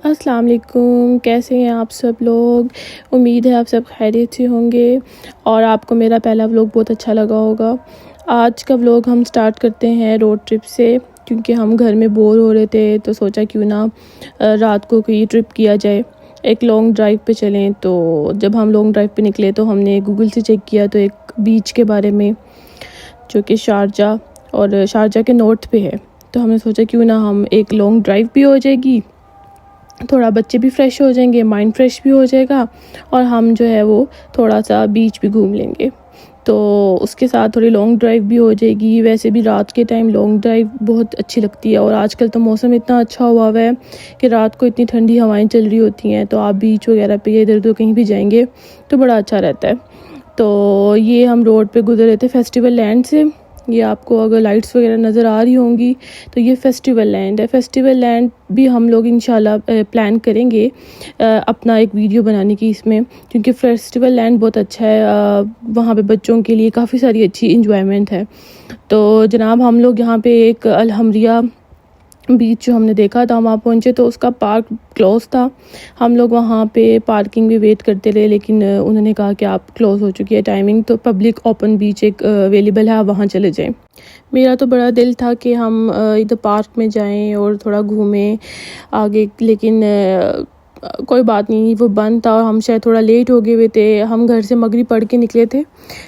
अस्सलाम वालेकुम, कैसे हैं आप सब लोग। उम्मीद है आप सब खैरियत से होंगे और आपको मेरा पहला व्लॉग बहुत अच्छा लगा होगा। आज का व्लॉग हम स्टार्ट करते हैं रोड ट्रिप से, क्योंकि हम घर में बोर हो रहे थे तो सोचा क्यों ना रात को कोई ट्रिप किया जाए, एक लॉन्ग ड्राइव पे चलें। तो जब हम लॉन्ग ड्राइव पे निकले तो हमने गूगल से चेक किया तो एक बीच के बारे में, जो कि शारजा के नॉर्थ पे है। तो हमने सोचा क्यों ना हम एक लॉन्ग ड्राइव भी हो जाएगी, थोड़ा बच्चे भी फ़्रेश हो जाएंगे, माइंड फ्रेश भी हो जाएगा और हम जो है वो थोड़ा सा बीच भी घूम लेंगे। तो उसके साथ थोड़ी लॉन्ग ड्राइव भी हो जाएगी। वैसे भी रात के टाइम लॉन्ग ड्राइव बहुत अच्छी लगती है और आजकल तो मौसम इतना अच्छा हुआ है कि रात को इतनी ठंडी हवाएं चल रही होती हैं, तो आप बीच वगैरह पे या इधर उधर कहीं भी जाएंगे तो बड़ा अच्छा रहता है। तो ये हम रोड पे गुजर रहे थे फेस्टिवल लैंड से। ये आपको अगर लाइट्स वगैरह नज़र आ रही होंगी तो ये फेस्टिवल लैंड है। फेस्टिवल लैंड भी हम लोग इंशाल्लाह प्लान करेंगे अपना एक वीडियो बनाने की इसमें, क्योंकि फेस्टिवल लैंड बहुत अच्छा है। वहाँ पे बच्चों के लिए काफ़ी सारी अच्छी इंजॉयमेंट है। तो जनाब हम लोग यहाँ पे एक अलहमरिया बीच जो हमने देखा था, वहाँ पहुँचे तो उसका पार्क क्लोज़ था। हम लोग वहाँ पे पार्किंग में वेट करते रहे, लेकिन उन्होंने कहा कि आप क्लोज़ हो चुकी है टाइमिंग, तो पब्लिक ओपन बीच एक अवेलेबल है, आप वहाँ चले जाएं। मेरा तो बड़ा दिल था कि हम इधर पार्क में जाएं और थोड़ा घूमें आगे, लेकिन कोई बात नहीं, वो बंद था और हम शायद थोड़ा लेट हो गए हुए थे। हम घर से मगरिब पढ़ के निकले थे,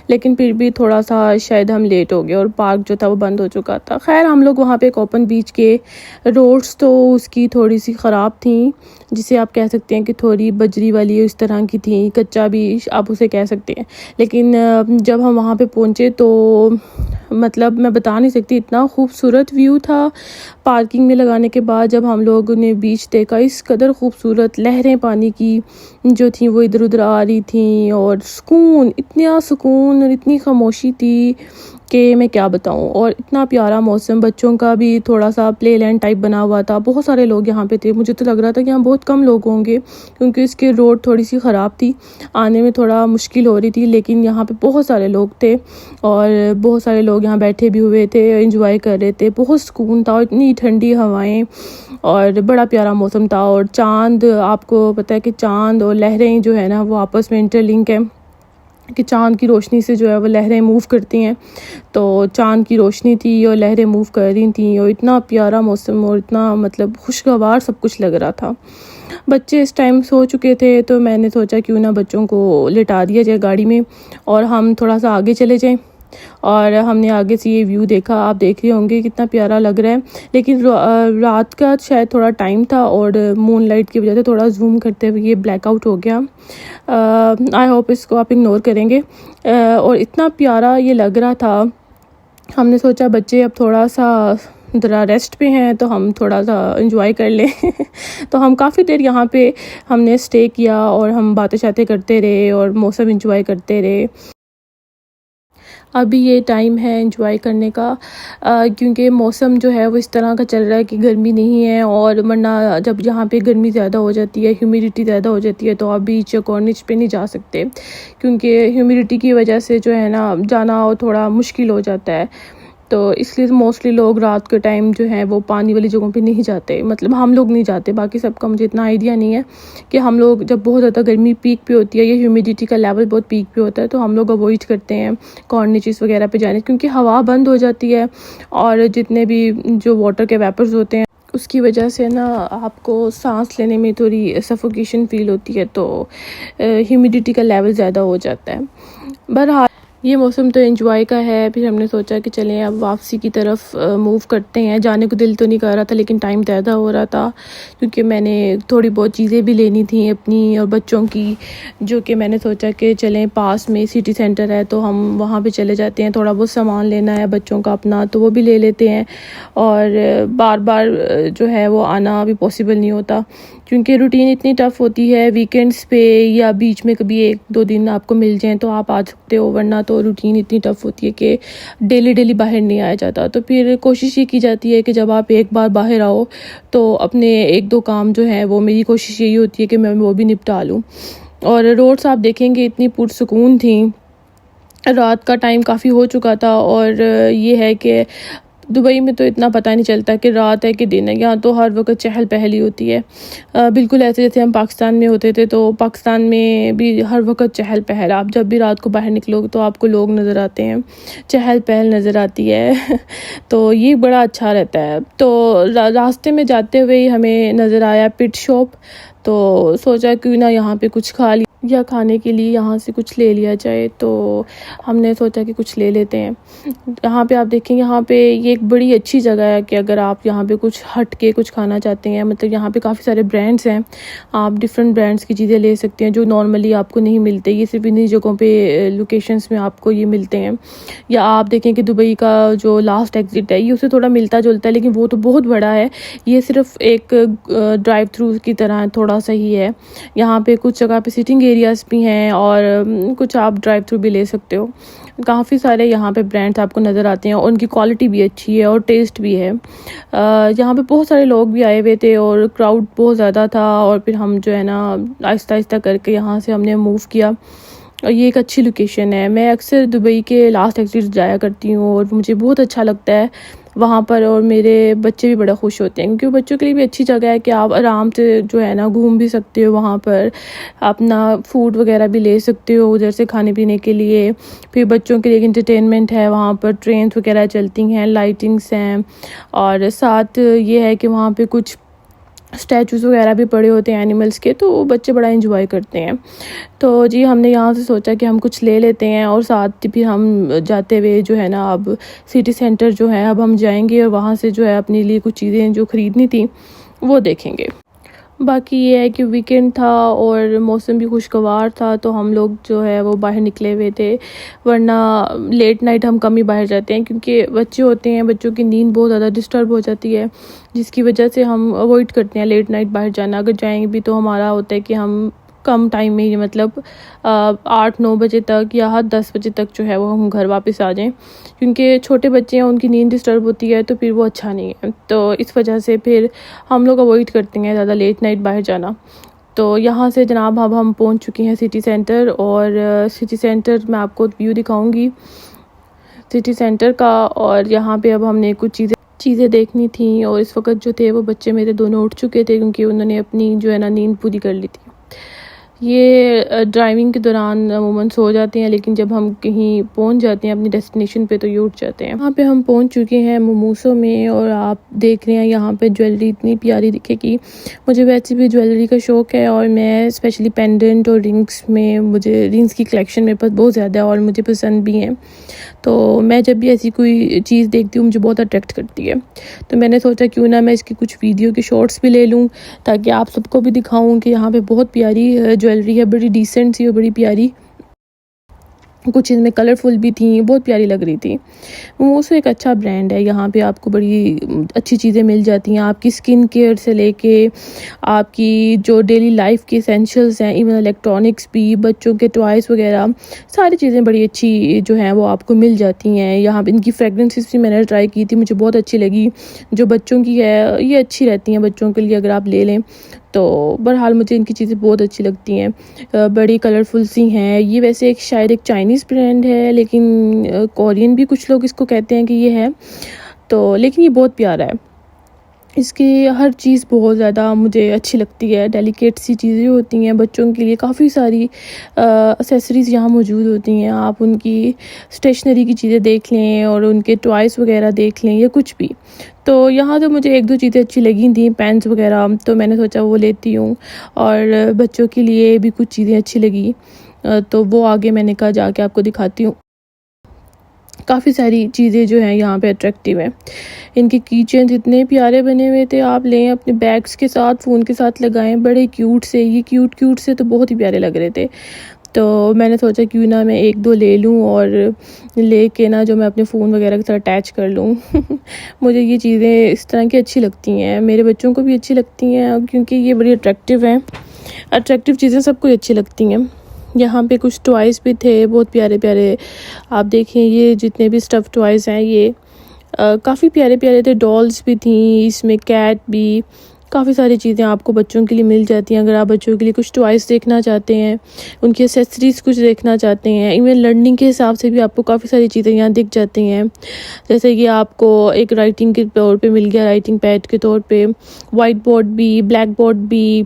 लेकिन फिर भी थोड़ा सा शायद हम लेट हो गए और पार्क जो था वो बंद हो चुका था। खैर हम लोग वहाँ पे एक ओपन बीच के रोड्स तो उसकी थोड़ी सी ख़राब थी, जिसे आप कह सकते हैं कि थोड़ी बजरी वाली इस तरह की थी, कच्चा भी आप उसे कह सकते हैं। लेकिन जब हम वहाँ पे पहुँचे तो मतलब मैं बता नहीं सकती, इतना खूबसूरत व्यू था पार्किंग में लगाने के बाद। जब हम लोगों ने बीच देखा, इस कदर खूबसूरत लहरें पानी की जो थी वो इधर उधर आ रही थी और सुकून, इतना सुकून और इतनी खामोशी थी कि मैं क्या बताऊं। और इतना प्यारा मौसम, बच्चों का भी थोड़ा सा प्ले लैंड टाइप बना हुआ था। बहुत सारे लोग यहाँ पे थे, मुझे तो लग रहा था कि यहाँ बहुत कम लोग होंगे क्योंकि इसकी रोड थोड़ी सी ख़राब थी, आने में थोड़ा मुश्किल हो रही थी। लेकिन यहाँ पे बहुत सारे लोग थे और बहुत सारे लोग यहाँ बैठे भी हुए थे, एंजॉय कर रहे थे। बहुत सुकून था और इतनी ठंडी हवाएं और बड़ा प्यारा मौसम था। और चाँद, आपको पता है कि चाँद और लहरें जो है ना वो आपस में इंटरलिंक है, कि चाँद की रोशनी से जो है वो लहरें मूव करती हैं। तो चाँद की रोशनी थी और लहरें मूव कर रही थी और इतना प्यारा मौसम और इतना मतलब खुशगवार सब कुछ लग रहा था। बच्चे इस टाइम सो चुके थे तो मैंने सोचा क्यों ना बच्चों को लिटा दिया जाए गाड़ी में और हम थोड़ा सा आगे चले जाएं। और हमने आगे से ये व्यू देखा, आप देख रहे होंगे कितना प्यारा लग रहा है। लेकिन रात का शायद थोड़ा टाइम था और मून लाइट की वजह से थोड़ा जूम करते हुए ये ब्लैकआउट हो गया। आई होप इसको आप इग्नोर करेंगे। और इतना प्यारा ये लग रहा था, हमने सोचा बच्चे अब थोड़ा सा ज़रा रेस्ट पे हैं तो हम थोड़ा सा एंजॉय कर लें तो हम काफ़ी देर यहाँ पे हमने स्टे किया और हम बातें शातें करते रहे और मौसम एंजॉय करते रहे। अभी ये टाइम है एंजॉय करने का, क्योंकि मौसम जो है वो इस तरह का चल रहा है कि गर्मी नहीं है। और वरना जब यहाँ पे गर्मी ज़्यादा हो जाती है, ह्यूमिडिटी ज़्यादा हो जाती है, तो आप बीच या कॉर्निश पे नहीं जा सकते, क्योंकि ह्यूमिडिटी की वजह से जो है ना जाना थोड़ा मुश्किल हो जाता है। तो इसलिए मोस्टली लोग रात के टाइम जो है वो पानी वाली जगहों पे नहीं जाते, मतलब हम लोग नहीं जाते, बाकी सबका मुझे इतना आइडिया नहीं है। कि हम लोग जब बहुत ज़्यादा गर्मी पीक पे होती है या ह्यूमिडिटी का लेवल बहुत पीक पे होता है तो हम लोग अवॉइड करते हैं कॉर्निचेस वगैरह पे जाने, क्योंकि हवा बंद हो जाती है और जितने भी जो वाटर के वेपर्स होते हैं उसकी वजह से ना आपको सांस लेने में थोड़ी सफोकेशन फील होती है, तो ह्यूमिडिटी का लेवल ज़्यादा हो जाता है। बहरहाल ये मौसम तो एंजॉय का है। फिर हमने सोचा कि चलें अब वापसी की तरफ मूव करते हैं। जाने को दिल तो नहीं कर रहा था, लेकिन टाइम ज़्यादा हो रहा था क्योंकि मैंने थोड़ी बहुत चीज़ें भी लेनी थी अपनी और बच्चों की, जो कि मैंने सोचा कि चलें पास में सिटी सेंटर है तो हम वहाँ पे चले जाते हैं। थोड़ा बहुत सामान लेना है बच्चों का अपना तो वो भी ले लेते हैं। और बार बार जो है वो आना भी पॉसिबल नहीं होता, क्योंकि रूटीन इतनी टफ़ होती है। वीकेंड्स पे या बीच में कभी 1-2 दिन आपको मिल जाएं तो आप आ सकते हो, वरना तो रूटीन इतनी टफ़ होती है कि डेली बाहर नहीं आया जाता। तो फिर कोशिश ये की जाती है कि जब आप एक बार बाहर आओ तो अपने 1-2 काम जो है वो, मेरी कोशिश यही होती है कि मैं वो भी निपटा लूँ। और रोड्स आप देखेंगे इतनी पुरसुकून थी, रात का टाइम काफ़ी हो चुका था और ये है कि दुबई में तो इतना पता नहीं चलता कि रात है कि दिन है, यहाँ तो हर वक्त चहल पहल ही होती है। बिल्कुल ऐसे जैसे हम पाकिस्तान में होते थे, तो पाकिस्तान में भी हर वक्त चहल पहल, आप जब भी रात को बाहर निकलोगे तो आपको लोग नज़र आते हैं, चहल पहल नज़र आती है तो ये बड़ा अच्छा रहता है। तो रास्ते में जाते हुए ही हमें नज़र आया पिट शॉप, तो सोचा क्यों ना यहाँ पे कुछ खा लिया, या खाने के लिए यहाँ से कुछ ले लिया जाए। तो हमने सोचा कि कुछ ले लेते हैं। यहाँ पे आप देखें, यहाँ पे ये एक बड़ी अच्छी जगह है कि अगर आप यहाँ पे कुछ हट के कुछ खाना चाहते हैं, मतलब यहाँ पे काफ़ी सारे ब्रांड्स हैं, आप डिफरेंट ब्रांड्स की चीज़ें ले सकते हैं जो नॉर्मली आपको नहीं मिलते। ये सिर्फ इन्हीं जगहों पे लोकेशंस में आपको ये मिलते हैं। या आप देखें कि दुबई का जो लास्ट एग्ज़िट है ये उससे थोड़ा मिलता जुलता है, लेकिन वो तो बहुत बड़ा है। ये सिर्फ एक ड्राइव थ्रू की तरह थोड़ा सा ही है। यहाँ पे कुछ जगह पे सिटिंग एरियाज़ भी हैं और कुछ आप ड्राइव थ्रू भी ले सकते हो। काफ़ी सारे यहाँ पे ब्रांड्स आपको नज़र आते हैं और उनकी क्वालिटी भी अच्छी है और टेस्ट भी है। यहाँ पे बहुत सारे लोग भी आए हुए थे और क्राउड बहुत ज़्यादा था, और फिर हम जो है ना आहिस्ता आहिस्ता करके यहाँ से हमने मूव किया। और ये एक अच्छी लोकेशन है। मैं अक्सर दुबई के लास्ट एग्जिट जाया करती हूँ और मुझे बहुत अच्छा लगता है वहाँ पर, और मेरे बच्चे भी बड़ा खुश होते हैं क्योंकि बच्चों के लिए भी अच्छी जगह है कि आप आराम से जो है ना घूम भी सकते हो, वहाँ पर अपना फूड वगैरह भी ले सकते हो उधर से खाने पीने के लिए। फिर बच्चों के लिए इंटरटेनमेंट है, वहाँ पर ट्रेन वगैरह चलती हैं, लाइटिंग्स हैं, और साथ ये है कि वहाँ पे कुछ स्टैचूज़ वगैरह भी पड़े होते हैं एनिमल्स के, तो वो बच्चे बड़ा एंजॉय करते हैं। तो जी हमने यहाँ से सोचा कि हम कुछ ले लेते हैं, और साथ फिर हम जाते हुए जो है ना अब सिटी सेंटर जो है अब हम जाएंगे और वहाँ से जो है अपने लिए कुछ चीज़ें जो ख़रीदनी थी वो देखेंगे। बाकी ये है कि वीकेंड था और मौसम भी खुशगवार था, तो हम लोग जो है वो बाहर निकले हुए थे। वरना लेट नाइट हम कम ही बाहर जाते हैं क्योंकि बच्चे होते हैं, बच्चों की नींद बहुत ज़्यादा डिस्टर्ब हो जाती है, जिसकी वजह से हम अवॉइड करते हैं लेट नाइट बाहर जाना। अगर जाएंगे भी तो हमारा होता है कि हम कम टाइम में ही, मतलब 8-9 बजे तक या 10 बजे तक जो है वो हम घर वापस आ जाएं, क्योंकि छोटे बच्चे हैं उनकी नींद डिस्टर्ब होती है तो फिर वो अच्छा नहीं है। तो इस वजह से फिर हम लोग अवॉइड करते हैं ज़्यादा लेट नाइट बाहर जाना। तो यहाँ से जनाब अब हम पहुँच चुके हैं सिटी सेंटर, और सिटी सेंटर मैं आपको व्यू दिखाऊँगी सिटी सेंटर का। और यहाँ पर अब हमने कुछ चीज़ें देखनी थी, और इस वक्त जो थे वो बच्चे मेरे दोनों उठ चुके थे क्योंकि उन्होंने अपनी जो है ना नींद पूरी कर ली थी। ये ड्राइविंग के दौरान अमूमन सो जाते हैं, लेकिन जब हम कहीं पहुंच जाते हैं अपनी डेस्टिनेशन पे तो ये उठ जाते हैं। यहाँ पे हम पहुंच चुके हैं मोमोसो में, और आप देख रहे हैं यहाँ पे ज्वेलरी इतनी प्यारी दिखेगी। मुझे वैसे भी ज्वेलरी का शौक़ है, और मैं स्पेशली पेंडेंट और रिंग्स में, मुझे रिंग्स की कलेक्शन मेरे पास बहुत ज़्यादा है और मुझे पसंद भी हैं। तो मैं जब भी ऐसी कोई चीज़ देखती हूँ मुझे बहुत अट्रैक्ट करती है, तो मैंने सोचा क्यों ना मैं इसकी कुछ वीडियो के शॉर्ट्स भी ले लूँ ताकि आप सबको भी दिखाऊँ कि यहाँ पे बहुत प्यारी ज्वेलरी है, बड़ी डिसेंट सी और बड़ी प्यारी। कुछ इनमें कलरफुल भी थी, बहुत प्यारी लग रही थी। मोमोसो एक अच्छा ब्रांड है, यहाँ पे आपको बड़ी अच्छी चीज़ें मिल जाती हैं, आपकी स्किन केयर से लेके आपकी जो डेली लाइफ के एसेंशियल्स हैं, इवन इलेक्ट्रॉनिक्स भी, बच्चों के टॉयज़ वगैरह, सारी चीज़ें बड़ी अच्छी जो हैं वो आपको मिल जाती हैं। यहाँ पे इनकी फ्रेगरेंसेस भी मैंने ट्राई की थी, मुझे बहुत अच्छी लगी। जो बच्चों की है ये अच्छी रहती हैं बच्चों के लिए अगर आप ले लें तो। बहरहाल मुझे इनकी चीज़ें बहुत अच्छी लगती हैं, बड़ी कलरफुल सी हैं। ये वैसे एक शायद एक चाइनीज़ ब्रांड है, लेकिन कोरियन भी कुछ लोग इसको कहते हैं कि ये है, तो लेकिन ये बहुत प्यारा है। इसकी हर चीज़ बहुत ज़्यादा मुझे अच्छी लगती है, डेलिकेट सी चीज़ें होती हैं बच्चों के लिए, काफ़ी सारी एक्सेसरीज़ यहाँ मौजूद होती हैं। आप उनकी स्टेशनरी की चीज़ें देख लें और उनके टॉयज़ वगैरह देख लें या कुछ भी। तो यहाँ तो मुझे 1-2 चीज़ें अच्छी लगी थी, पेन्स वगैरह, तो मैंने सोचा वो लेती हूँ। और बच्चों के लिए भी कुछ चीज़ें अच्छी लगी, तो वो आगे मैंने कहा जाके आपको दिखाती हूँ। काफ़ी सारी चीज़ें जो हैं यहाँ पे अट्रैक्टिव हैं। इनके कीचेन इतने प्यारे बने हुए थे, आप लें अपने बैग्स के साथ, फ़ोन के साथ लगाएं, बड़े क्यूट से, ये क्यूट से तो बहुत ही प्यारे लग रहे थे। तो मैंने सोचा क्यों ना मैं 1-2 ले लूँ और लेके ना जो मैं अपने फ़ोन वगैरह के साथ अटैच कर लूँ मुझे ये चीज़ें इस तरह की अच्छी लगती हैं, मेरे बच्चों को भी अच्छी लगती हैं क्योंकि ये बड़ी अट्रैक्टिव हैं। अट्रैक्टिव चीज़ें सबको अच्छी लगती हैं। यहाँ पे कुछ टॉयज़ भी थे बहुत प्यारे प्यारे, आप देखें ये जितने भी स्टफ़ टॉयज़ हैं ये काफ़ी प्यारे प्यारे थे। डॉल्स भी थी इसमें, कैट भी, काफ़ी सारी चीज़ें आपको बच्चों के लिए मिल जाती हैं। अगर आप बच्चों के लिए कुछ टॉयज़ देखना चाहते हैं, उनकी एक्सेसरीज़ कुछ देखना चाहते हैं, इवन लर्निंग के हिसाब से भी आपको काफ़ी सारी चीज़ें यहाँ दिख जाती हैं। जैसे कि आपको एक राइटिंग के तौर पे मिल गया, राइटिंग पैड के तौर पे, वाइट बोर्ड भी, ब्लैक बोर्ड भी,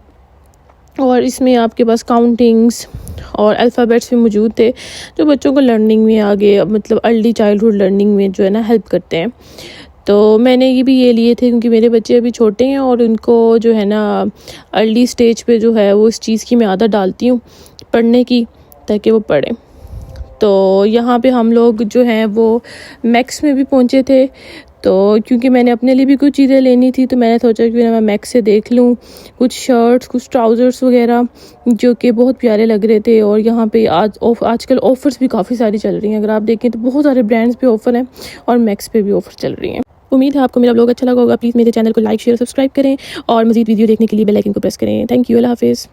और इसमें आपके पास काउंटिंग्स और अल्फ़ाबेट्स भी मौजूद थे जो बच्चों को लर्निंग में आगे मतलब अर्ली चाइल्डहुड लर्निंग में जो है ना हेल्प करते हैं। तो मैंने ये लिए थे क्योंकि मेरे बच्चे अभी छोटे हैं और उनको जो है ना अर्ली स्टेज पे जो है वो इस चीज़ की मैं आदत डालती हूँ पढ़ने की, ताकि वो पढ़ें। तो यहाँ पे हम लोग जो हैं वो मैक्स में भी पहुँचे थे। तो क्योंकि मैंने अपने लिए भी कुछ चीज़ें लेनी थी तो मैंने सोचा कि मैं मैक्स से देख लूँ कुछ शर्ट्स, कुछ ट्राउज़र्स वगैरह जो कि बहुत प्यारे लग रहे थे। और यहाँ पे आजकल ऑफ़र्स भी काफ़ी सारी चल रही हैं। अगर आप देखें तो बहुत सारे ब्रांड्स पे ऑफ़र हैं और मैक्स पे भी ऑफ़र चल रही हैं। उम्मीद है आपको मेरा ब्लॉग अच्छा लगा होगा। प्लीज़ मेरे चैनल को लाइक, शेयर, सब्सक्राइब करें और मज़ीद वीडियो देखने के लिए बेल आइकन को प्रेस करें। Thank you. अल्लाह हाफ़िज़।